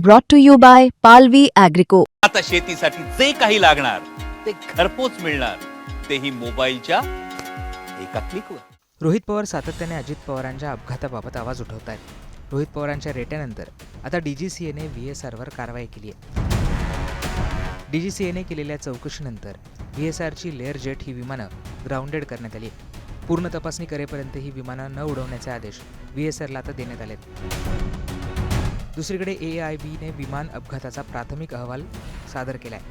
brought to you by Palvi Agrico. आता शेतीसाठी जे काही लागणार ते घरपोच मिळणार, तेही मोबाईलच्या एका क्लिकवर. रोहित पवार सातत्याने अजित पवारांच्या अपघाताबाबत आवाज उठवत आहेत. रोहित पवारांच्या रेट्यानंतर आता DGCAने VSRवर कारवाई केली आहे. DGCAने केलेल्या चौकशीनंतर VSRची लेअर जेट ही विमानं ग्राउंडेड करण्यात आली. पूर्ण तपासणी करेपर्यंत ही विमानं न उडवण्याचे आदेश VSRला आता देण्यात आलेत. दुसरीकडे AIBने विमान अपघाताचा प्राथमिक अहवाल सादर केला आहे,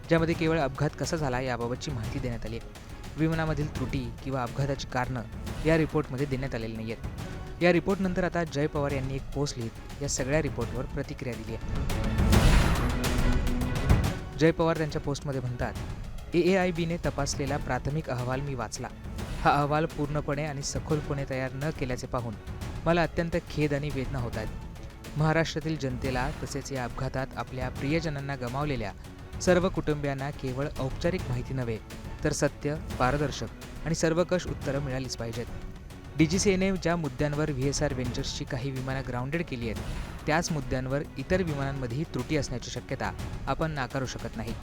ज्यामध्ये केवळ अपघात कसा झाला याबाबतची माहिती देण्यात आली आहे. विमानामधील त्रुटी किंवा अपघाताची कारणं या रिपोर्टमध्ये देण्यात आलेली नाही आहेत. या रिपोर्टनंतर आता जय पवार यांनी एक पोस्ट लिहित या सगळ्या रिपोर्टवर प्रतिक्रिया दिली आहे. जय पवार त्यांच्या पोस्टमध्ये म्हणतात, AIBने तपासलेला प्राथमिक अहवाल मी वाचला. हा अहवाल पूर्णपणे आणि सखोलपणे तयार न केल्याचे पाहून मला अत्यंत खेद आणि वेदना होत आहेत. महाराष्ट्रातील जनतेला तसेच या अपघातात आपल्या प्रियजनांना गमावलेल्या सर्व कुटुंबियांना केवळ औपचारिक माहिती नव्हे तर सत्य, पारदर्शक आणि सर्वकष उत्तरं मिळालीच पाहिजेत. DGCAने ज्या मुद्द्यांवर VSR व्हेंचर्सची काही विमानं ग्राउंडेड केली आहेत, त्याच मुद्द्यांवर इतर विमानांमध्येही त्रुटी असण्याची शक्यता आपण नाकारू शकत नाही.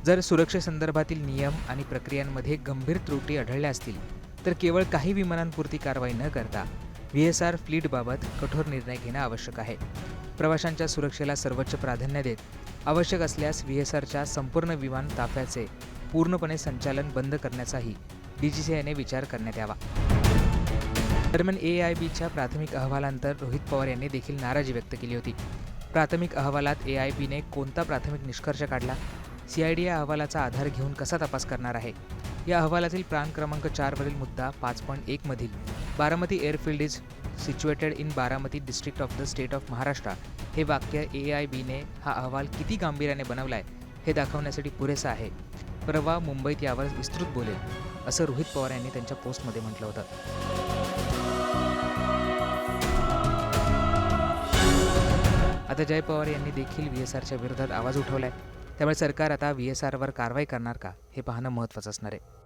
जर सुरक्षेसंदर्भातील नियम आणि प्रक्रियांमध्ये गंभीर त्रुटी आढळल्या असतील तर केवळ काही विमानांपुरती कारवाई न करता VSR फ्लीटबाबत कठोर निर्णय घेणं आवश्यक आहे. प्रवाशांच्या सुरक्षेला सर्वोच्च प्राधान्य देत आवश्यक असल्यास VSRच्या संपूर्ण विमान ताफ्याचे पूर्णपणे संचालन बंद करण्याचाही DGCAने विचार करण्यात यावा. दरम्यान AIBच्या प्राथमिक अहवालानंतर रोहित पवार यांनी देखील नाराजी व्यक्त केली होती. प्राथमिक अहवालात AIBने कोणता प्राथमिक निष्कर्ष काढला? CID या अहवालाचा आधार घेऊन कसा तपास करणार आहे? या अहवालातील प्राण क्रमांक 4 वरील मुद्दा 5.1 मधील Baramati airfield is situated in Baramati district of the state of Maharashtra हे वाक्य AIBने हा अहवाल किती गांभीर्याने बनवलाय हे दाखवण्यासाठी पुरेसं आहे. परवा मुंबईत यावर विस्तृत बोलेल, असं रोहित पवार यांनी त्यांच्या पोस्टमध्ये म्हटलं होतं. आता जय पवार यांनी देखील VSRच्या विरोधात आवाज उठवलाय. त्यामुळे सरकार आता VSRवर कारवाई करणार का हे पाहणं महत्त्वाचं असणार आहे.